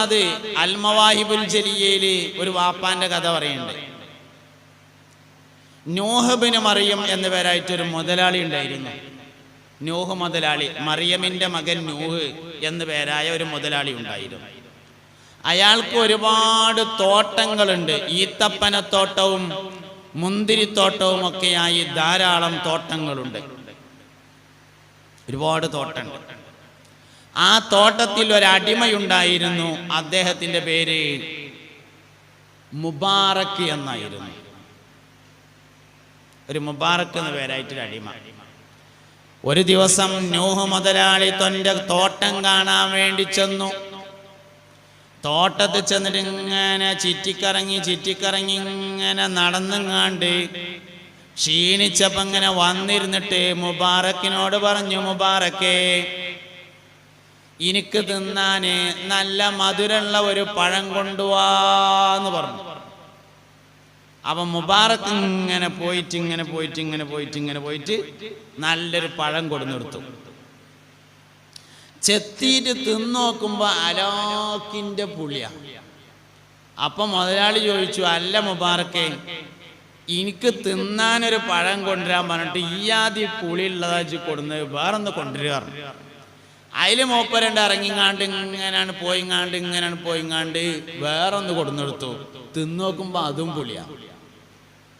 ഉസ്താദ് അൽ മവാഹിബുൽ ജലിയയില് ഒരു വാപ്പാന്റെ കഥ പറയുന്നുണ്ട്. നൂഹ് ബിൻ മറിയം എന്ന പേരായിട്ടൊരു മുതലാളി ഉണ്ടായിരുന്നു. നൂഹ് മുതലാളി, മറിയമിന്റെ മകൻ നൂഹ് എന്ന പേരായ ഒരു മുതലാളി ഉണ്ടായിരുന്നു. അയാൾക്ക് ഒരുപാട് തോട്ടങ്ങളുണ്ട്. ഈത്തപ്പനത്തോട്ടവും മുന്തിരിത്തോട്ടവും ഒക്കെയായി ധാരാളം തോട്ടങ്ങളുണ്ട്, ഒരുപാട് തോട്ടങ്ങൾ. ആ തോട്ടത്തിൽ ഒരടിമയുണ്ടായിരുന്നു. അദ്ദേഹത്തിന്റെ പേര് മുബാറക്ക് എന്നായിരുന്നു. ഒരു മുബാറക്ക് എന്ന പേരായിട്ടൊരു അടിമ. ഒരു ദിവസം നൂഹ് മുതലാളി തന്റെ തോട്ടം കാണാൻ വേണ്ടി ചെന്നു. തോട്ടത്തിൽ ചെന്നിട്ട് ഇങ്ങനെ ചുറ്റിക്കറങ്ങി ഇങ്ങനെ നടന്നെങ്ങാണ്ട് ക്ഷീണിച്ചപ്പോ ഇങ്ങനെ വന്നിരുന്നിട്ട് മുബാറക്കിനോട് പറഞ്ഞു, മുബാറക്കേ, എനിക്ക് തിന്നാന് നല്ല മധുരമുള്ള ഒരു പഴം കൊണ്ടുപോവാന്ന് പറഞ്ഞു. അപ്പൊ മുബാറക്ക് ഇങ്ങനെ പോയിട്ട് നല്ലൊരു പഴം കൊടുന്നെടുത്തു. ചെത്തിയിട്ട് തിന്നോക്കുമ്പോ അലാക്കിന്റെ പുളിയ. അപ്പൊ മുതലാളി ചോദിച്ചു, അല്ല മുബാറക്കെ, എനിക്ക് തിന്നാനൊരു പഴം കൊണ്ടുവരാൻ പറഞ്ഞിട്ട് ഈ ആദ്യ പുളിയുള്ളതാ കൊടുന്നത്, വേറൊന്ന് കൊണ്ടുവരിക. അതില് മൂപ്പരണ്ട് ഇറങ്ങിങ്ങാണ്ട് ഇങ്ങനെയാണ് പോയിങ്ങാണ്ട് വേറൊന്ന് കൊടുന്നെടുത്തു. തിന്നോക്കുമ്പോ അതും പുളിയ.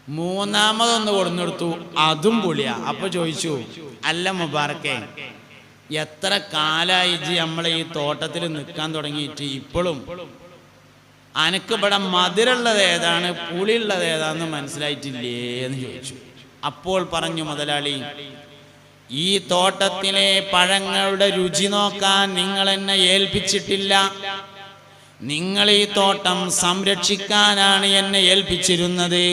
മൂന്നാമതൊന്ന് കൊടുന്നെടുത്തു, അതും പുളിയ. അപ്പൊ ചോദിച്ചു, അല്ല മുബാറക്കെ, എത്ര കാലായി നമ്മളെ ഈ തോട്ടത്തിൽ നിൽക്കാൻ തുടങ്ങിയിട്ട് ഇപ്പോഴും അനക്ക് ഇവിടെ മധുരമുള്ളത് ഏതാണ് പുളിയുള്ളത് ഏതാന്ന് മനസ്സിലായിട്ടില്ലേ എന്ന് ചോദിച്ചു. അപ്പോൾ പറഞ്ഞു മുതലാളി, ഈ തോട്ടത്തിലെ പഴങ്ങളുടെ രുചി നോക്കാൻ നിങ്ങൾ എന്നെ ഏൽപ്പിച്ചിട്ടില്ല. നിങ്ങൾ ഈ തോട്ടം സംരക്ഷിക്കാനാണ് എന്നെ ഏൽപ്പിച്ചിരുന്നത്.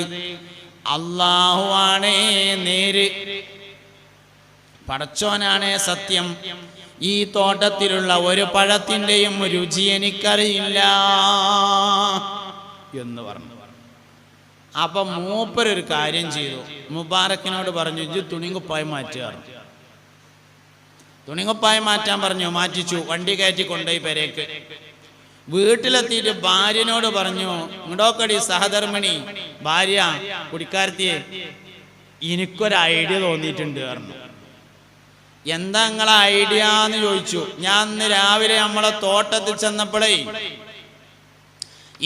അല്ലാഹു ആണേ നേര്, പടച്ചോനാണേ സത്യം. ഈ തോട്ടത്തിലുള്ള ഒരു പഴത്തിൻ്റെയും രുചി എനിക്കറിയില്ല എന്ന് പറഞ്ഞു. അപ്പൊ മൂപ്പരൊരു കാര്യം ചെയ്തു. മുബാറക്കിനോട് പറഞ്ഞു, ഇജ്ജ് തുണികുപ്പായം മാറ്റുക. തുണികുപ്പായം മാറ്റാൻ പറഞ്ഞു. മാറ്റിച്ചു. വണ്ടി കയറ്റി കൊണ്ടുപോയി പെരേക്ക്. വീട്ടിലെത്തിയിട്ട് ഭാര്യനോട് പറഞ്ഞു, ഇങ്ങോട്ടോക്കടി സഹധർമ്മിണി, ഭാര്യ കുടിക്കാരത്തിയെ, എനിക്കൊരു ഐഡിയ തോന്നിയിട്ടുണ്ട് പറഞ്ഞു. എന്താ നിങ്ങളെ ഐഡിയ എന്ന് ചോദിച്ചു. ഞാൻ ഇന്ന് രാവിലെ നമ്മളെ തോട്ടത്തിൽ ചെന്നപ്പോഴേ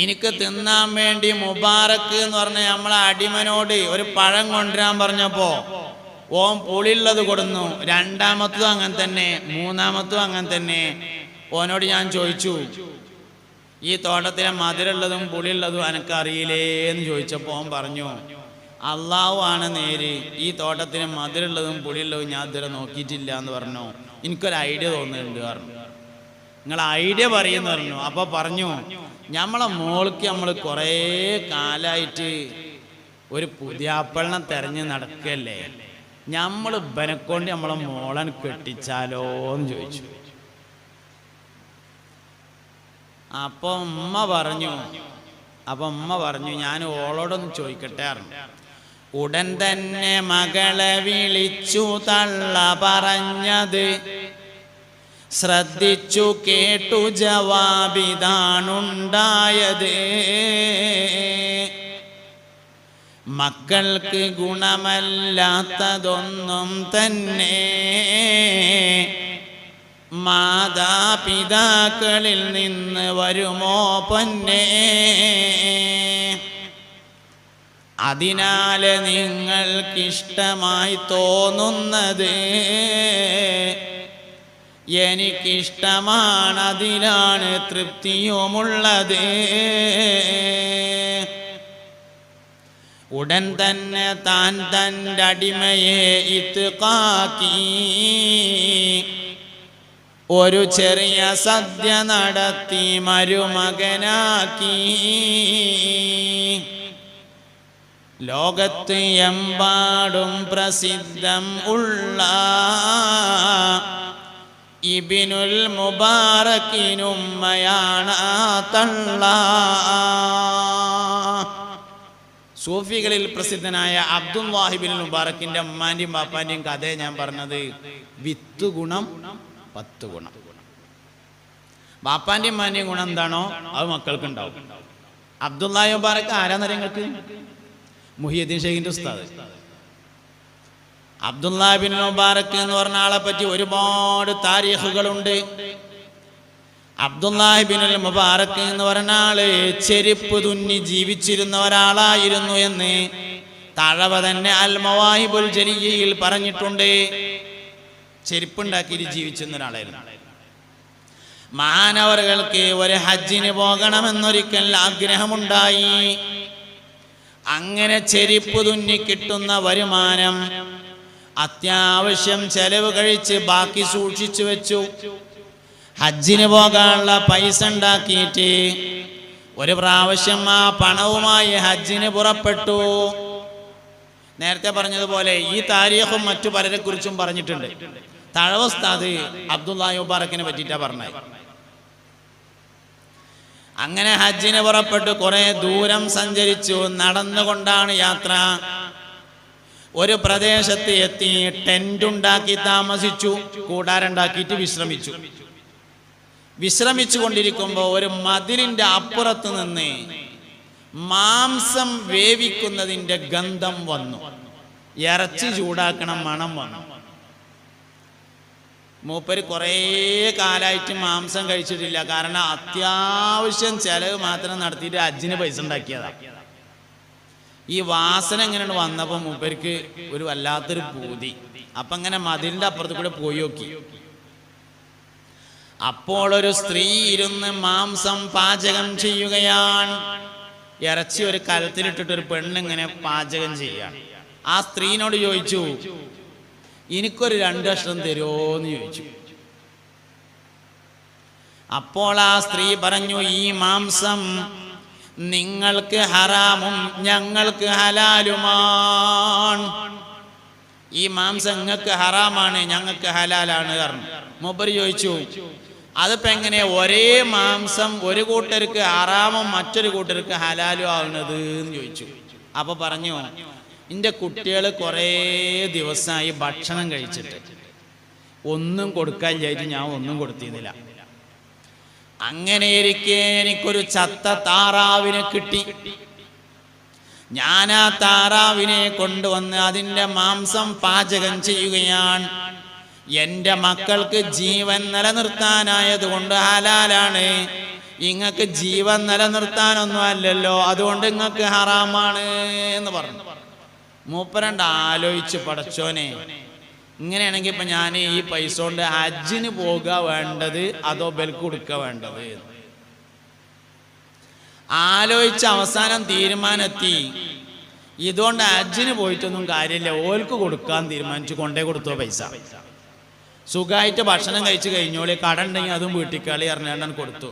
എനിക്ക് തിന്നാൻ വേണ്ടി മുബാറക്ക് എന്ന് പറഞ്ഞ നമ്മളെ അടിമനോട് ഒരു പഴം കൊണ്ടുവരാൻ പറഞ്ഞപ്പോ ഓൻ പുളിയുള്ളത് കൊടുന്നു. രണ്ടാമത്തും അങ്ങനെ തന്നെ, മൂന്നാമത്തും അങ്ങനെ തന്നെ. ഓനോട് ഞാൻ ചോദിച്ചു, ഈ തോട്ടത്തിലെ മധുരമുള്ളതും പുളിയുള്ളതും എനക്കറിയില്ലേ എന്ന് ചോദിച്ചപ്പോ ഓൻ പറഞ്ഞു, അള്ളാഹു ആണ് നേര്, ഈ തോട്ടത്തിന് മധുരമുള്ളതും പുളിയുള്ളതും ഞാൻ ഇതുവരെ നോക്കിയിട്ടില്ല എന്ന് പറഞ്ഞു. എനിക്കൊരു ഐഡിയ തോന്നുന്നുണ്ട് പറഞ്ഞു. നിങ്ങൾ ഐഡിയ പറയുന്നു പറഞ്ഞു. അപ്പൊ പറഞ്ഞു, നമ്മളെ മോൾക്ക് നമ്മൾ കുറേ കാലായിട്ട് ഒരു പുതിയാപ്പളിനെ തെരഞ്ഞ് നടക്കല്ലേ, നമ്മൾ ബനക്കൊണ്ട് നമ്മളെ മോളൻ കെട്ടിച്ചാലോ എന്ന് ചോദിച്ചു. അപ്പൊ ഉമ്മ പറഞ്ഞു ഞാൻ ഓളോടൊന്ന് ചോദിക്കട്ടെ പറഞ്ഞു. ഉടൻ തന്നെ മകളെ വിളിച്ചു തള്ള പറഞ്ഞത് ശ്രദ്ധിച്ചു കേട്ടു, ജവാബിതാണുണ്ടായത്. മക്കൾക്ക് ഗുണമല്ലാത്തതൊന്നും തന്നെ മാതാപിതാക്കളിൽ നിന്ന് വരുമോ പൊന്നേ? അതിനാൽ നിങ്ങൾക്കിഷ്ടമായി തോന്നുന്നത് എനിക്കിഷ്ടമാണ്, അതിലാണ് തൃപ്തിയുമുള്ളത്. ഉടൻ തന്നെ താൻ തൻ്റെ അടിമയെ ഇത്ഖാക്കി ഒരു ചെറിയ സദ്യ നടത്തി മരുമകനാക്കി. ലോകത്ത് എമ്പാടും പ്രസിദ്ധം ഉള്ള ഇബ്നുൽ മുബാറക്കിനുമ്മയാണ് തള്ള. സൂഫികളിൽ പ്രസിദ്ധനായ അബ്ദുല്ലാഹി ഇബ്നുൽ മുബാറക്കിന്റെ ഉമ്മാന്റെയും ബാപ്പാന്റെയും കഥയെ ഞാൻ പറഞ്ഞത്. 10 ഗുണം. ബാപ്പാന്റെയും ഉമ്മാന്റെയും ഗുണം എന്താണോ അത് മക്കൾക്ക് ഉണ്ടാവും. അബ്ദുല്ലാഹി മുബാറക്ക് ആരാന്നറിയാം നിങ്ങൾക്ക്? മുഹിയുദ്ദീൻ ഷെയ്ഖിന്റെ ഉസ്താദ്. അബ്ദുല്ലാഹി ബിൻ മുബാറക്ക് എന്ന് പറഞ്ഞ ആളെ പറ്റി ഒരുപാട് താരീഖുകളുണ്ട്. അബ്ദുല്ലാഹി ബിൻ മുബാറക്ക് എന്ന് പറഞ്ഞ ആള് ചെരുപ്പ് തുന്നി ജീവിച്ചിരുന്ന ഒരാളായിരുന്നു എന്ന് തഴവ തന്നെ അൽ മവാഹിബുൽ ജലിയിൽ പറഞ്ഞിട്ടുണ്ട്. ചെരുപ്പുണ്ടാക്കി ജീവിച്ചിരുന്ന ഒരാളായിരുന്നു. മഹാനവറുകൾക്ക് ഒരു ഹജ്ജിന് പോകണമെന്നൊരിക്കൽ ആഗ്രഹമുണ്ടായി. അങ്ങനെ ചെരുപ്പ് തുന്നി കിട്ടുന്ന വരുമാനം അത്യാവശ്യം ചെലവ് കഴിച്ച് ബാക്കി സൂക്ഷിച്ചു വെച്ചു. ഹജ്ജിന് പോകാനുള്ള പൈസ ഉണ്ടാക്കിയിട്ട് ഒരു പ്രാവശ്യം ആ പണവുമായി ഹജ്ജിന് പുറപ്പെട്ടു. നേരത്തെ പറഞ്ഞതുപോലെ ഈ താരീഖും മറ്റു പലരെ കുറിച്ചും പറഞ്ഞിട്ടുണ്ട്. തഴവ ഉസ്താദ് അബ്ദുല്ലാഹി മുബാറക്കിനെ പറ്റിയിട്ടാ പറഞ്ഞത്. അങ്ങനെ ഹജ്ജിന് പുറപ്പെട്ടു. കുറെ ദൂരം സഞ്ചരിച്ചു. നടന്നുകൊണ്ടാണ് യാത്ര. ഒരു പ്രദേശത്ത് എത്തി. ടെന്റ് ഉണ്ടാക്കി താമസിച്ചു. കൂടാരണ്ടാക്കിയിട്ട് വിശ്രമിച്ചു. വിശ്രമിച്ചു കൊണ്ടിരിക്കുമ്പോൾ ഒരു മതിലിന്റെ അപ്പുറത്ത് നിന്ന് മാംസം വേവിക്കുന്നതിന്റെ ഗന്ധം വന്നു. ഇറച്ചി ചൂടാക്കണം മണം വന്നു. മൂപ്പര് കുറേ കാലമായിട്ട് മാംസം കഴിച്ചിട്ടില്ല. കാരണം അത്യാവശ്യം ചെലവ് മാത്രം നടത്തിയിട്ട് ഹജ്ജിന് പൈസ ഉണ്ടാക്കിയതാ. ഈ വാസന എങ്ങനെയാണ് വന്നപ്പോൾ മൂപ്പർക്ക് ഒരു വല്ലാത്തൊരു പൂതി. അപ്പൊ അങ്ങനെ മതിലിന്റെ അപ്പുറത്ത് കൂടെ പോയി നോക്കി. അപ്പോൾ ഒരു സ്ത്രീ ഇരുന്ന് മാംസം പാചകം ചെയ്യുകയാണ്. ഇറച്ചി ഒരു കലത്തിലിട്ടിട്ട് ഒരു പെണ്ണിങ്ങനെ പാചകം ചെയ്യാണ്. ആ സ്ത്രീനോട് ചോദിച്ചു, എനിക്കൊരു 2 കഷ്ണം തരുമോന്ന് ചോദിച്ചു. അപ്പോൾ ആ സ്ത്രീ പറഞ്ഞു, ഈ മാംസം നിങ്ങൾക്ക് ഹറാമും ഞങ്ങൾക്ക് ഹലാലുമാണ്. ഈ മാംസം നിങ്ങൾക്ക് ഹറാമാണ്, ഞങ്ങൾക്ക് ഹലാലാണ് പറഞ്ഞു. മൂപ്പര് ചോദിച്ചു, അതിപ്പോ എങ്ങനെ ഒരേ മാംസം ഒരു കൂട്ടർക്ക് ഹറാമും മറ്റൊരു കൂട്ടർക്ക് ഹലാലും ആവുന്നത് എന്ന് ചോദിച്ചു. അപ്പൊ പറഞ്ഞു, എൻ്റെ കുട്ടികൾ കുറേ ദിവസമായി ഭക്ഷണം കഴിച്ചിട്ട് ഒന്നും കൊടുക്കാൻ വിചാരിച്ചു ഞാൻ ഒന്നും കൊടുത്തിരുന്നില്ല. അങ്ങനെ ഇരിക്കെ എനിക്കൊരു ചത്ത താറാവിനെ കിട്ടി. ഞാൻ ആ താറാവിനെ കൊണ്ടുവന്ന് അതിൻ്റെ മാംസം പാചകം ചെയ്യുകയാണ്. എൻ്റെ മക്കൾക്ക് ജീവൻ നിലനിർത്താനായതുകൊണ്ട് ഹലാലാണ്. ഇങ്ങക്ക് ജീവൻ നിലനിർത്താനൊന്നും അല്ലല്ലോ, അതുകൊണ്ട് ഇങ്ങക്ക് ഹറാമാണ് എന്ന് പറഞ്ഞു. മൂപ്പരണ്ട് ആലോചിച്ച്, പടച്ചോനെ ഇങ്ങനെയാണെങ്കിൽ ഇപ്പൊ ഞാൻ ഈ പൈസ കൊണ്ട് ഹജ്ജിന് പോകുക വേണ്ടത് അതോ ബൽക്ക് കൊടുക്കുക വേണ്ടത്? ആലോചിച്ച് അവസാനം തീരുമാനത്തി, ഇതുകൊണ്ട് ഹജ്ജിന് പോയിട്ടൊന്നും കാര്യമില്ല, ഓൽക്ക് കൊടുക്കാൻ തീരുമാനിച്ചു. കൊണ്ടേ കൊടുത്തോ പൈസ. സുഖമായിട്ട് ഭക്ഷണം കഴിച്ചു കഴിഞ്ഞോളി, കട ഉണ്ടെങ്കിൽ അതും വീട്ടിക്കളി അറിഞ്ഞാണ്ടാണ് കൊടുത്തു.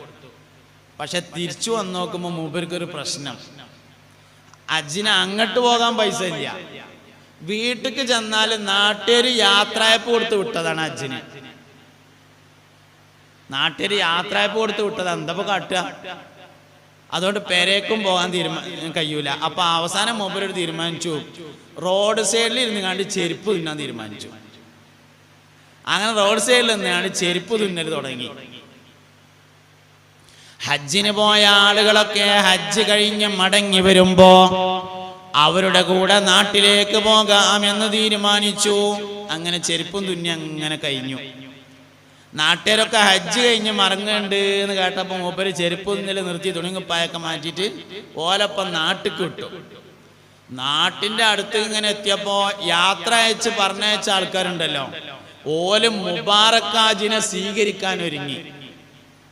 പക്ഷെ തിരിച്ചു വന്ന് നോക്കുമ്പോൾ മൂപ്പർക്കൊരു പ്രശ്നം. ഹജ്ജിന് അങ്ങോട്ട് പോകാൻ പൈസ ഇല്ല. വീട്ടിക്ക് ചെന്നാൽ നാട്ടുകാർ യാത്രയപ്പ് കൊടുത്ത് വിട്ടതാണ് ഹജ്ജിന്. നാട്ടുകാർ യാത്രയപ്പ് കൊടുത്ത് വിട്ടത് എന്തപ്പോ കാട്ടുക? അതുകൊണ്ട് പെരേക്കും പോകാൻ കഴിയൂല. അപ്പൊ അവസാനം മൂപ്പരോട് തീരുമാനിച്ചു, റോഡ് സൈഡിൽ ഇരുന്ന് കണ്ട് ചെരുപ്പ് തിന്നാൻ തീരുമാനിച്ചു. അങ്ങനെ റോഡ് സൈഡിൽ നിന്നാണ് ചെരുപ്പ് തിന്നൽ തുടങ്ങി. ഹജ്ജിന് പോയ ആളുകളൊക്കെ ഹജ്ജ് കഴിഞ്ഞ് മടങ്ങി വരുമ്പോ അവരുടെ കൂടെ നാട്ടിലേക്ക് പോകാമെന്ന് തീരുമാനിച്ചു. അങ്ങനെ ചെരുപ്പും തുന്നി അങ്ങനെ കഴിഞ്ഞു. നാട്ടുകാരൊക്കെ ഹജ്ജ് കഴിഞ്ഞ് മറങ്ങുന്നുണ്ട് എന്ന് കേട്ടപ്പോൾ മൂപ്പര് ചെരുപ്പ് തുന്നല് നിർത്തി തുണിങ്ങുപ്പായൊക്കെ മാറ്റിയിട്ട് ഓലപ്പം നാട്ടിക്ക് വിട്ടു. നാട്ടിന്റെ അടുത്ത് ഇങ്ങനെ എത്തിയപ്പോ യാത്ര അയച്ച് പറഞ്ഞയച്ച ആൾക്കാരുണ്ടല്ലോ, ഓലും മുബാറക്കാജിനെ സ്വീകരിക്കാൻ ഒരുങ്ങി.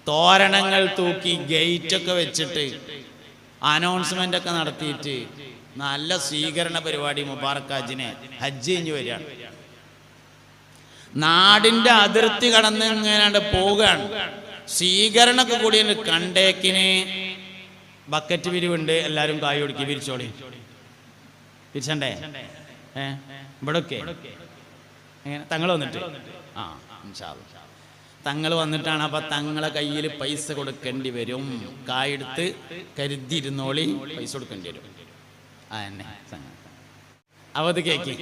തോരണങ്ങൾ തൂക്കി ഗേറ്റൊക്കെ വെച്ചിട്ട് അനൗൺസ്മെന്റ് ഒക്കെ നടത്തിയിട്ട് നല്ല സ്വീകരണ പരിപാടി. മുബാറക്കാജിനെ ഹജ്ജ് കഴിഞ്ഞ് വരികയാണ്. നാടിന്റെ അതിർത്തി കടന്ന് ഇങ്ങനെ പോവുകയാണ്. സ്വീകരണമൊക്കെ കൂടി കണ്ടേക്കിന് ബക്കറ്റ് പിരിവുണ്ട്. എല്ലാവരും കായ് ഒടുക്കി പിരിച്ചോളി. പിരിച്ചണ്ടേ? ഇവിടൊക്കെ എങ്ങനെ തങ്ങൾ വന്നിട്ട് തങ്ങൾ വന്നിട്ടാണ്. അപ്പൊ തങ്ങളെ കയ്യിൽ പൈസ കൊടുക്കേണ്ടി വരും. കായെടുത്ത് കരുതിയിരുന്നോളി, പൈസ കൊടുക്കേണ്ടി വരും. അവത് കേക്ക്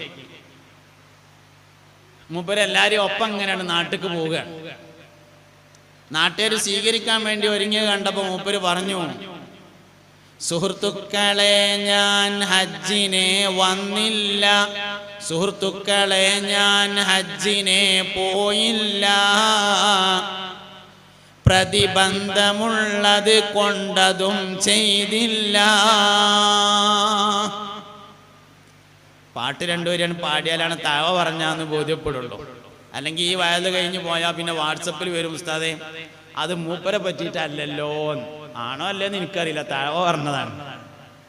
മൂപ്പര് എല്ലാരും ഒപ്പം ഇങ്ങനെയാണ് നാട്ടിക്ക് പോവുകയാണ്. നാട്ടുകാർ സ്വീകരിക്കാൻ വേണ്ടി ഒരുങ്ങിയത് കണ്ടപ്പോൾ മൂപ്പര് പറഞ്ഞു, സുഹൃത്തുക്കളെ ഞാൻ ഹജ്ജിനെ വന്നില്ല, സുഹൃത്തുക്കളെ ഞാൻ ഹജ്ജിനെ പോയില്ല, പ്രതിബന്ധമുള്ളത് കൊണ്ടതും ചെയ്തില്ല. പാട്ട് രണ്ടുപേരാണ് പാടിയാലാണ് തവ പറഞ്ഞാന്ന് ബോധ്യപ്പെടുള്ളൂ. അല്ലെങ്കിൽ ഈ വയത് കഴിഞ്ഞ് പോയാൽ പിന്നെ വാട്സപ്പിൽ വരും, ഉസ്താദേ അത് മൂപ്പരെ പറ്റിയിട്ടല്ലല്ലോ. ആണോ അല്ലേന്ന് എനിക്കറിയില്ല, തവ പറഞ്ഞതാണ്.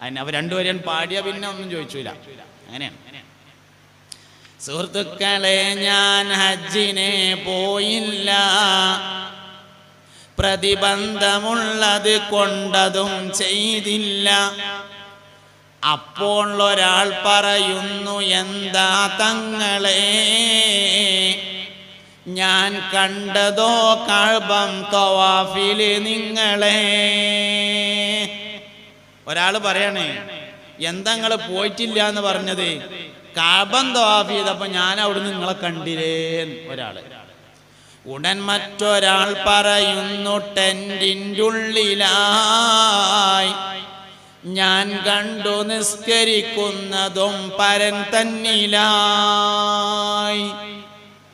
അതിന് അവർ രണ്ടുപേരും പാടിയാൽ പിന്നെ ഒന്നും ചോദിച്ചില്ല. അങ്ങനെയാണ്. സുഹൃത്തുക്കളെ ഞാൻ ഹജ്ജിനെ പോയില്ല, പ്രതിബന്ധമുള്ളത് കൊണ്ടതും ചെയ്തില്ല. അപ്പോൾ ഒരാൾ പറയുന്നു, എന്താ തങ്ങളെ ഞാൻ കണ്ടതോ കഅബം തവാഫില് നിങ്ങളെ. ഒരാൾ പറയണേ, എന്താ നിങ്ങൾ പോയിട്ടില്ല എന്ന് പറഞ്ഞത്? കഅബം തവാഫ് ചെയ്തപ്പോ ഞാൻ അവിടുന്ന് നിങ്ങളെ കണ്ടില്ലേ ഒരാള്. ഉടൻ മറ്റൊരാൾ പറയുന്നു, ടെന്റിൻ്റെ ഉള്ളിലായി ഞാൻ കണ്ടു നിസ്കരിക്കുന്നതും പരൻ തന്നിലായി.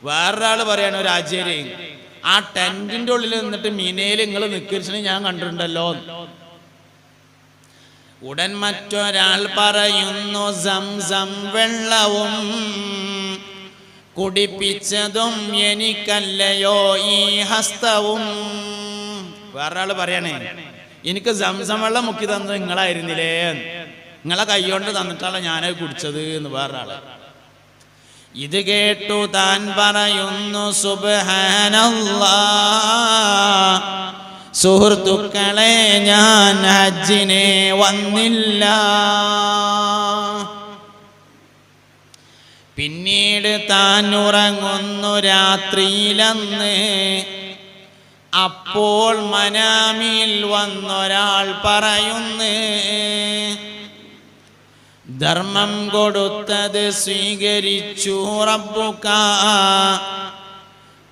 വേറൊരാള് പറയാണ്, ഒരു ആചാര്യ ആ ടെന്റിന്റെ ഉള്ളിൽ നിന്നിട്ട് മീനയിൽ നിങ്ങൾ നിസ്കരിച്ചത് ഞാൻ കണ്ടിട്ടുണ്ടല്ലോ. ഉടൻ മറ്റൊരാൾ പറയുന്നു, സംസം വെള്ളവും കുടിപ്പിച്ചതും എനിക്കല്ലയോ ഈ ഹസ്തവും. വേറൊരാള് പറയണേ, എനിക്ക് സംസം വെള്ളം മുക്കി തന്നത് നിങ്ങളായിരുന്നില്ലേ, നിങ്ങളെ കൈകൊണ്ട് തന്നിട്ടാണ് ഞാനത് കുടിച്ചത് എന്ന് വേറൊരാള്. ഇത് കേട്ടു താൻ പറയുന്നു, സുബ്ഹാനല്ലാഹ്, സുഹൃത്തുക്കളെ ഞാൻ ഹജ്ജിനെ വന്നില്ല. പിന്നീട് താൻ ഉറങ്ങുന്നു രാത്രിയിലന്ന്. അപ്പോൾ മനാമിൽ വന്നൊരാൾ പറയുന്നു, ധർമ്മം കൊടുത്തത് സ്വീകരിച്ചു റബ്ബുക,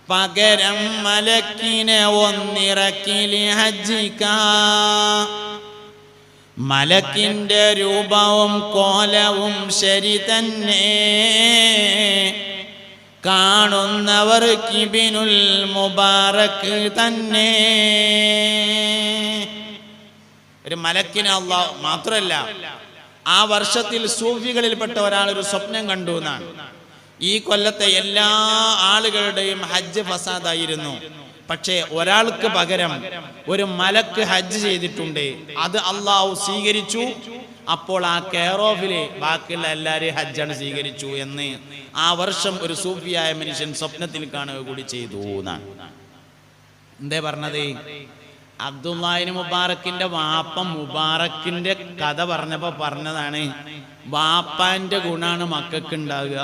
പകരം മലക്കിനെ ഒന്നിറക്കിലി ഹജ്ജിക. മലക്കിന്റെ രൂപവും കോലവും ശരി തന്നെ, കാണുന്നവർക്ക് ഇബ്നുൽ മുബാറക് തന്നെ. ഒരു മലക്കിനെ അല്ലാഹു മാത്രമല്ല, ആ വർഷത്തിൽ സൂഫികളിൽപ്പെട്ട ഒരാൾ ഒരു സ്വപ്നം കണ്ടു എന്നാണ്. ഈ കൊല്ലത്തെ എല്ലാ ആളുകളുടെയും ഹജ്ജ് ഫസാദായിരുന്നു. പക്ഷേ ഒരാൾക്ക് പകരം ഒരു മലക്ക് ഹജ്ജ് ചെയ്തിട്ടുണ്ട്, അത് അള്ളാഹു സ്വീകരിച്ചു. അപ്പോൾ ആ കെയർ ഓഫിലെ ബാക്കിയുള്ള എല്ലാവരെയും ഹജ്ജാണ് സ്വീകരിച്ചു എന്ന് ആ വർഷം ഒരു സൂഫിയായ മനുഷ്യൻ സ്വപ്നത്തിൽ കാണുക കൂടി ചെയ്തു എന്നാണ്. എന്തേ പറഞ്ഞത്? അബ്ദുല്ലാഹിബ്നു മുബാറക്കിന്റെ വാപ്പ മുബാറക്കിന്റെ കഥ പറഞ്ഞപ്പോ പറഞ്ഞതാണ്, വാപ്പാന്റെ ഗുണാണ് മക്കൾക്ക് ഉണ്ടാകുക.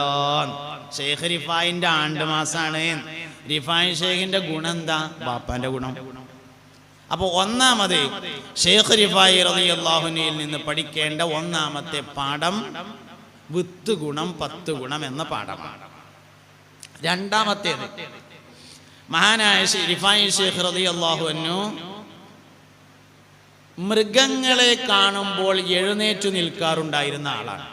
ഷെയ്ഖ് റിഫായിന്റെ ആണ്ടുമാസാണ്. റിഫായി ഷെയ്ഖിന്റെ ഗുണം എന്താ? വാപ്പാന്റെ ഗുണം. അപ്പൊ ഒന്നാമത് ഷെയ്ഖ് റിഫായി റളിയല്ലാഹു അൻഹുവിൽ നിന്ന് പഠിക്കേണ്ട ഒന്നാമത്തെ പാഠം വിത്ത് ഗുണം 10 ഗുണം എന്ന പാഠമാണ്. രണ്ടാമത്തേത്, മഹാനായ റിഫായി ഷെയ്ഖ് റളിയല്ലാഹു അൻഹു മൃഗങ്ങളെ കാണുമ്പോൾ എഴുന്നേറ്റു നിൽക്കാറുണ്ടായിരുന്ന ആളാണ്.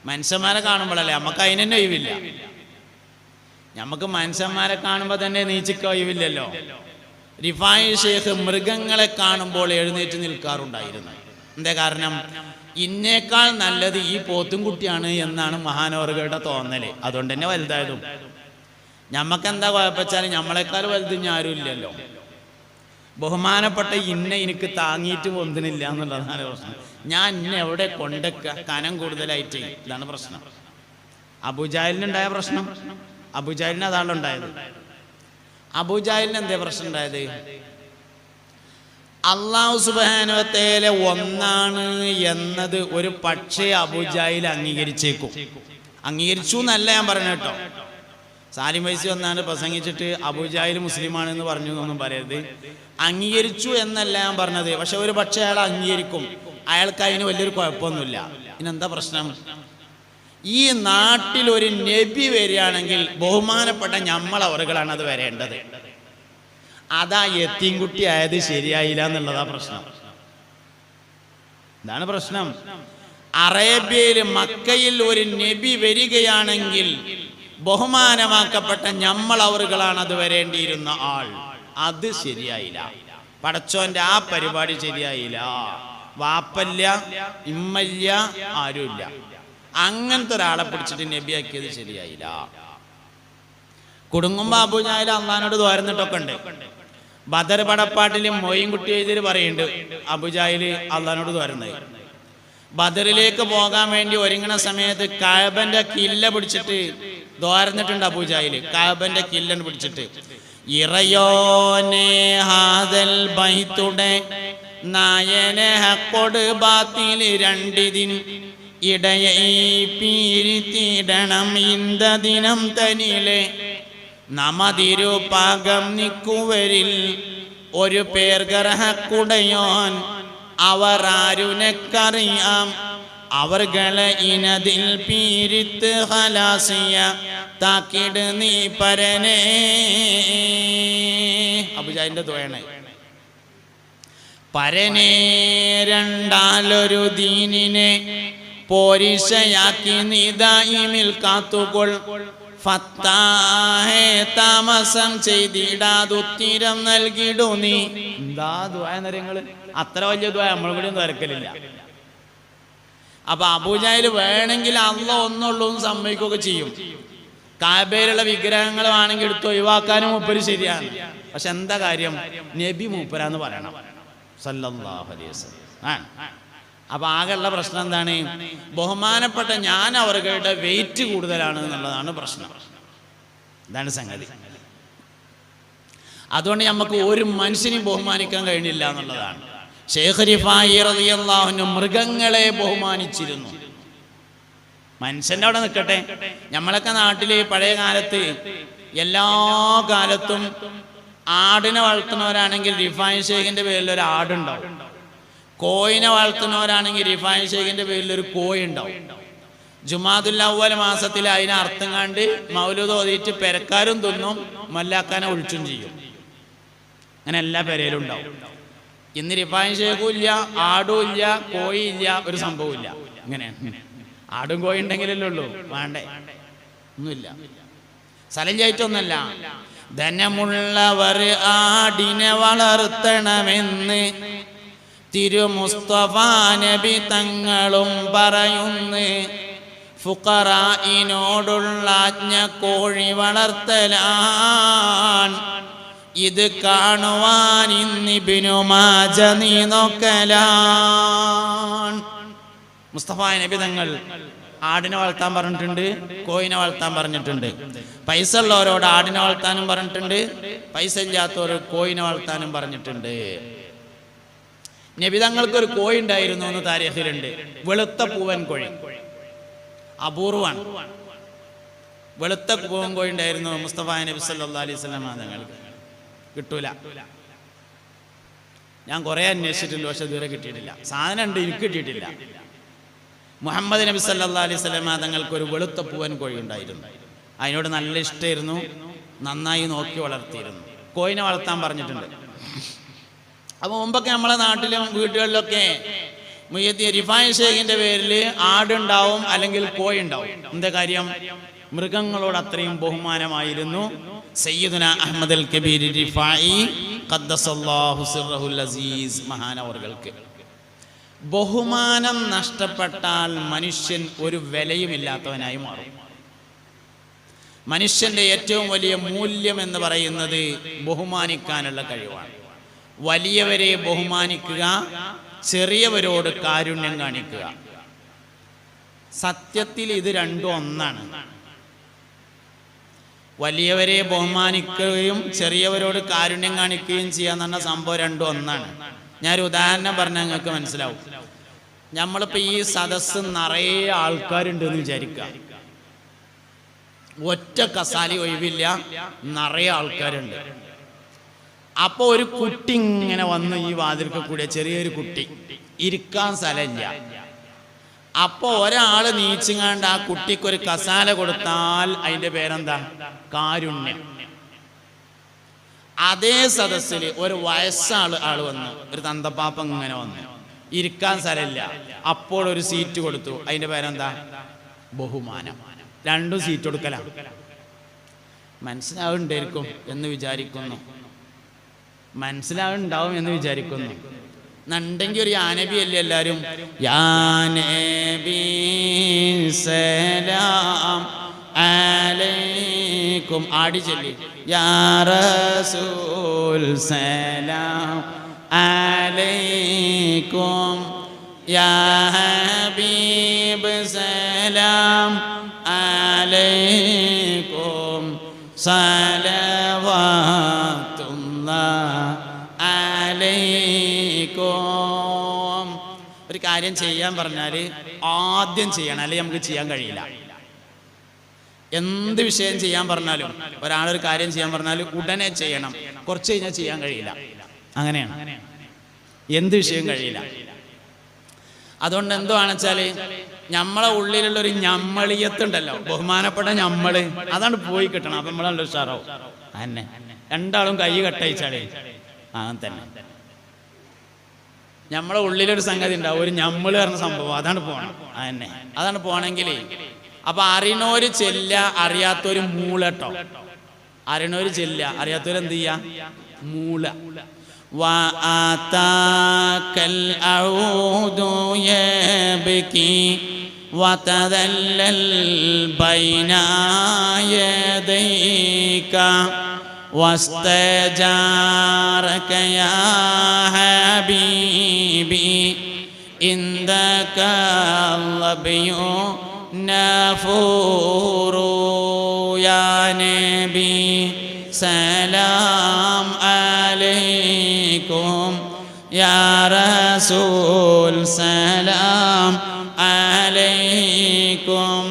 മനുഷ്യന്മാരെ കാണുമ്പോഴല്ലേ, നമുക്ക് അതിനെന്നെ ഒഴിവില്ല. നമുക്ക് മനുഷ്യന്മാരെ കാണുമ്പോൾ തന്നെ നീച്ചിക്ക ഒഴിവില്ലല്ലോ. റിഫായി ഷെയ്ഖ് മൃഗങ്ങളെ കാണുമ്പോൾ എഴുന്നേറ്റ് നിൽക്കാറുണ്ടായിരുന്നു. എന്താ കാരണം? ഇന്നേക്കാൾ നല്ലത് ഈ പോത്തും കുട്ടിയാണ് എന്നാണ് മഹാനവറുകളുടെ തോന്നല്. അതുകൊണ്ട് തന്നെ വലുതായതും. ഞമ്മക്കെന്താ കുഴപ്പച്ചാൽ നമ്മളെക്കാൾ വലുത് ആരും ഇല്ലല്ലോ. ബഹുമാനപ്പെട്ട എനിക്ക് താങ്ങിയിട്ട് പൊന്തുന്നില്ല എന്നുള്ളതാണ് പ്രശ്നം. ഞാൻ എവിടെ കൊണ്ടൊക്കെ കനം കൂടുതലായിട്ട്, ഇതാണ് പ്രശ്നം. അബൂജാഹിലിനുണ്ടായ പ്രശ്നം, അബൂജാഹിലിന് അതാണ് ഉണ്ടായത്. അബൂജാഹിലിന് എന്തേ പ്രശ്നം ഉണ്ടായത്? അല്ലാഹു സുബ്ഹാനഹു വ തആല ഒന്നാണ് എന്നത് ഒരു പക്ഷേ അബൂജാഹിൽ അംഗീകരിച്ചേക്കും. അംഗീകരിച്ചു എന്നല്ല ഞാൻ പറഞ്ഞു കേട്ടോ. സാലിം വൈസി ഒന്നാണ് പ്രസംഗിച്ചിട്ട് അബൂജാഹിൽ മുസ്ലിമാണെന്ന് പറഞ്ഞു എന്നൊന്നും പറയരുത്. അംഗീകരിച്ചു എന്നല്ല ഞാൻ പറഞ്ഞത്. പക്ഷെ ഒരു പക്ഷേ അയാൾ അംഗീകരിക്കും, അയാൾക്ക് അതിന് വലിയൊരു കുഴപ്പമൊന്നുമില്ല. ഇനെന്താ പ്രശ്നം? ഈ നാട്ടിൽ ഒരു നബി വരികയാണെങ്കിൽ ബഹുമാനപ്പെട്ട ഞമ്മളവറുകളാണ് അത് വരേണ്ടത്. അതാ യത്തീംകുട്ടി ആയത് ശരിയായില്ല എന്നുള്ളതാ പ്രശ്നം. ഇതാണ് പ്രശ്നം. അറേബ്യയിൽ മക്കയിൽ ഒരു നബി വരികയാണെങ്കിൽ ബഹുമാനമാക്കപ്പെട്ട ഞമ്മളവറുകളാണ് അത് വരേണ്ടിയിരുന്ന ആൾ. അത് ശരിയായില്ല. പടച്ചോന്റെ ആ പരിപാടി ശരിയായില്ല. വാപ്പല്ല, ഇമ്മല്ല, ആരുമില്ല. അങ്ങനത്തെ ഒരാളെ പിടിച്ചിട്ട് നബിയാക്കിയത് ശരിയായില്ല. കുടുങ്ങുമ്പോ അബൂജഹൽ അള്ളാഹിനോട് തോരുന്നിട്ടൊക്കെ ഉണ്ട്. ബദർ പടപ്പാട്ടിൽ മൊയ്ൻകുട്ടി എഴുതിൽ പറയുന്നുണ്ട് അബൂജഹൽ അള്ളാഹിനോട് തോരുന്നത്. ബദറിലേക്ക് പോകാൻ വേണ്ടി ഒരുങ്ങണ സമയത്ത് കഅബന്റെ കില്ല പിടിച്ചിട്ട് തോർന്നിട്ടുണ്ട് അബൂജഹൽ. കഅബന്റെ കില്ലൻ പിടിച്ചിട്ട് ഇറയോനെ ഹാദൽ ബൈത്തുടെ നായനെ ഹക്കൊട് ബാത്തിൽ രണ്ടിതിൻ ഇടയൈ പീരിത്തിടണം ഇന്ത ദിനം തനിലെ നമതിരു പാകം നിക്കുവരിൽ ഒരു പേർ ഗർഹക്കുടയോൻ അവർ ആരുനക്കറിയാം അവർകളെ ഇനതിൽ പീരിത്ത് ഹലാസിയ താക്കിട് നീ പരനേ. അബൂജഹലിന്റെ ദുആണ്. പരനേ രണ്ടാലൊരു ദീനിനെ പോരിശയാക്കി നീ ദായിമിൽ കാത്തുകൊൾ ഫത്താഹേ താമസം ചെയ്തിടാതുത്തിരം നൽകിടു നീ. എന്താ ദുആ എന്നറിയങ്ങള്? അത്ര വലിയ ദുആ നമ്മൾ കൂടി ഒന്നും തിരക്കലില്ല. അപ്പൊ അബൂജഹൽ വേണമെങ്കിൽ അള്ളാഹ് ഒന്നുള്ളൂ എന്ന് സമ്മതിക്കുകയൊക്കെ ചെയ്യും. കഅബയിലുള്ള വിഗ്രഹങ്ങൾ വേണമെങ്കിൽ എടുത്ത് ഒഴിവാക്കാനും മൂപ്പര് ശരിയാണ്. പക്ഷെ എന്താ കാര്യം? നബി മൂപ്പരാന്ന് പറയണം സല്ലല്ലാഹു അലൈഹി വസല്ലം. അപ്പൊ ആകെയുള്ള പ്രശ്നം എന്താണ്? ബഹുമാനപ്പെട്ട ഞാൻ അവരുടെ വെയിറ്റ് കൂടുതലാണ് എന്നുള്ളതാണ് പ്രശ്നം. ഇതാണ് സംഗതി. അതുകൊണ്ട് നമുക്ക് ഒരു മനുഷ്യനെയും ബഹുമാനിക്കാൻ കഴിഞ്ഞില്ല എന്നുള്ളതാണ്. ശൈഖ് റിഫായി റളിയല്ലാഹു അൻഹു മൃഗങ്ങളെ ബഹുമാനിച്ചിരുന്നു. മനുഷ്യന്റെ അവിടെ നിൽക്കട്ടെ, നമ്മളൊക്കെ നാട്ടില് പഴയ കാലത്ത് എല്ലാ കാലത്തും ആടിനെ വളർത്തുന്നവരാണെങ്കിൽ റിഫായി ശൈഖിന്റെ പേരിൽ ഒരു ആടുണ്ടാവും. കോയിനെ വളർത്തുന്നവരാണെങ്കിൽ റിഫായി ശൈഖിന്റെ പേരിൽ ഒരു കോഴി ഉണ്ടാവും. ജുമാദുൽ അവ്വൽ മാസത്തിൽ അതിനെ അർത്ഥം കണ്ട് മൗലൂദ് ഓതിയിട്ട് പെരക്കാരും തിന്നും, മല്ലാക്കാനെ ഒഴിച്ചും ചെയ്യും. അങ്ങനെ എല്ലാ പെരയിലും ഉണ്ടാവും. ഇന്ന് റിഫായി ശൈഖും ഇല്ല, ആടും ഇല്ല, കോഴി ഇല്ല, ഒരു സംഭവം ഇല്ല. ഇങ്ങനെയാണ്. ആടും കോഴി ഉണ്ടെങ്കിലല്ലേ ഉള്ളൂ. വേണ്ടേ? ഒന്നുമില്ല. സ്ഥലം ചായിട്ടൊന്നല്ല. ധനമുള്ളവർ ആടിനെ വളർത്തണമെന്ന് തിരുമുസ്തഫ നബി തങ്ങളും പറയുന്നു. ഫുഖറായിനോടുള്ള ആജ്ഞ കോഴി വളർത്തലാൻ. ഇത് കാണുവാൻ ഇന്നിബ്നു മാജ നീ നോക്കലാൻ. മുസ്തഫ നബി തങ്ങൾ ആടിനെ വളർത്താൻ പറഞ്ഞിട്ടുണ്ട്, കോഴിനെ വളർത്താൻ പറഞ്ഞിട്ടുണ്ട്. പൈസ ഉള്ളവരോട് ആടിനെ വളർത്താനും പറഞ്ഞിട്ടുണ്ട്, പൈസ ഇല്ലാത്തവർ കോഴിനെ വളർത്താനും പറഞ്ഞിട്ടുണ്ട്. നബി തങ്ങൾക്ക് ഒരു കോഴി ഉണ്ടായിരുന്നു എന്ന് താരീഖിലുണ്ട്. വെളുത്ത പൂവൻ കോഴി, അപൂർവമാണ്. വെളുത്ത പൂവൻ കോഴി ഉണ്ടായിരുന്നു മുസ്തഫ നബി സല്ലല്ലാഹു അലൈഹി വസല്ലം തങ്ങൾക്ക്. കിട്ടൂല. ഞാൻ കുറെ അന്വേഷിച്ചിട്ടുണ്ട്, പക്ഷെ ഇതുവരെ കിട്ടിയിട്ടില്ല. സാധനം ഉണ്ട്, എനിക്ക് കിട്ടിയിട്ടില്ല. മുഹമ്മദ് നബി സല്ലല്ലാഹു അലൈഹി വസല്ലം തങ്ങൾക്ക് ഒരു വെളുത്ത പൂവൻ കോഴി ഉണ്ടായിരുന്നു. അതിനോട് നല്ല ഇഷ്ടമായിരുന്നു, നന്നായി നോക്കി വളർത്തിയിരുന്നു. കോഴിനെ വളർത്താൻ പറഞ്ഞിട്ടുണ്ട്. അപ്പോൾ മുമ്പൊക്കെ നമ്മളെ നാട്ടിലും വീടുകളിലൊക്കെ റിഫായി ശൈഖിന്റെ പേരിൽ ആടുണ്ടാവും, അല്ലെങ്കിൽ കോഴി ഉണ്ടാവും. എന്താ കാര്യം? മൃഗങ്ങളോട് അത്രയും ബഹുമാനമായിരുന്നു സയ്യിദുന അഹ്മദ് അൽ കബീർ റിഫായി ഖദ്ദസല്ലാഹു സിർറഹുൽ അസീസ് മഹാനവർകൾക്ക്. ബഹുമാനം നഷ്ടപ്പെട്ടാൽ മനുഷ്യൻ ഒരു വിലയുമില്ലാത്തവനായി മാറും. മനുഷ്യന്റെ ഏറ്റവും വലിയ മൂല്യം എന്ന് പറയുന്നത് ബഹുമാനിക്കാനുള്ള കഴിവാണ്. വലിയവരെ ബഹുമാനിക്കുക, ചെറിയവരോട് കാരുണ്യം കാണിക്കുക. സത്യത്തിൽ ഇത് രണ്ടും ഒന്നാണ്. വലിയവരെ ബഹുമാനിക്കുകയും ചെറിയവരോട് കാരുണ്യം കാണിക്കുകയും ചെയ്യാന്ന് പറഞ്ഞ സംഭവം രണ്ടും ഒന്നാണ്. ഞാനൊരു ഉദാഹരണം പറഞ്ഞാൽ നിങ്ങൾക്ക് മനസ്സിലാവും. നമ്മളിപ്പോ ഈ സദസ്സ് നിറയെ ആൾക്കാരുണ്ടെന്ന് വിചാരിക്കുക. ഒറ്റ കസാലി ഒഴിവില്ല, നിറയെ ആൾക്കാരുണ്ട്. അപ്പൊ ഒരു കുട്ടി ഇങ്ങനെ വന്ന് ഈ വാതിൽക്ക് കൂടെ, ചെറിയൊരു കുട്ടി, ഇരിക്കാൻ സ്ഥലമില്ല. അപ്പൊ ഒരാള് നീച്ചിങ്ങാണ്ട് ആ കുട്ടിക്കൊരു കസാല കൊടുത്താൽ അതിന്റെ പേരെന്താ? കാരുണ്യം. അതേ സദസ്സിൽ ഒരു ആള് വന്നു, ഒരു തന്തപ്പാപ്പ ഇങ്ങനെ വന്നു, ഇരിക്കാൻ സ്ഥലമില്ല. അപ്പോൾ ഒരു സീറ്റ് കൊടുത്തു. അതിന്റെ പേരെന്താ? ബഹുമാനം. രണ്ടും സീറ്റ് കൊടുക്കലാണ്. മനസ്സിലാവുണ്ടായിരിക്കും എന്ന് വിചാരിക്കുന്നു, മനസ്സിലാവുണ്ടാവും എന്ന് വിചാരിക്കുന്നു. എന്നുണ്ടെങ്കിൽ ഒരു യാനബി അല്ലേ എല്ലാവരും? യാനബി സലാം അലൈക്കും ആടി ചൊല്ലി. യാ റസൂൽ സലാം അലൈക്കും, യാ ഹബീബ് സലാം അലൈക്കും, സലവാത്തുല്ലാഹ് അലൈക്കും. ഒരു കാര്യം ചെയ്യാൻ പറഞ്ഞാൽ ആദ്യം ചെയ്യണം, അല്ലെങ്കിൽ നമുക്ക് ചെയ്യാൻ കഴിയില്ല. എന്ത് വിഷയം ചെയ്യാൻ പറഞ്ഞാലും, ഒരാളൊരു കാര്യം ചെയ്യാൻ പറഞ്ഞാൽ ഉടനെ ചെയ്യണം, കുറച്ച് കഴിഞ്ഞാൽ ചെയ്യാൻ കഴിയില്ല. അങ്ങനെയാണ്, എന്ത് വിഷയം കഴിയില്ല. അതുകൊണ്ട് എന്തോ ആണെച്ചാൽ നമ്മളെ ഉള്ളിലുള്ള ഒരു ഞമ്മളിയത്തുണ്ടല്ലോ, ബഹുമാനപ്പെട്ട ഞമ്മള്, അതാണ് പോയി കിട്ടണം. അപ്പൊ നമ്മളെ ഉഷാറാവും. തന്നെ രണ്ടാളും കൈ കട്ടയിച്ചാലേ അങ്ങനെ തന്നെ നമ്മളെ ഉള്ളിലൊരു സംഗതി ഉണ്ടാവും, ഒരു ഞമ്മള് പറഞ്ഞ സംഭവം, അതാണ് പോണം. അതന്നെ, അതാണ് പോണെങ്കിൽ. അപ്പൊ അറിയണോര് ചെല്ല, അറിയാത്തൊരു മൂളട്ടോ. അറിയണോര് ചെല്ല, അറിയാത്തവര് എന്ത് ചെയ്യാ? മൂള. وآتاك العود يبكي وتذلل بين يديك واستجارك يا حبيبي عندك الظبي نفور يا نبي سلام عليكم يا رسول سلام عليكم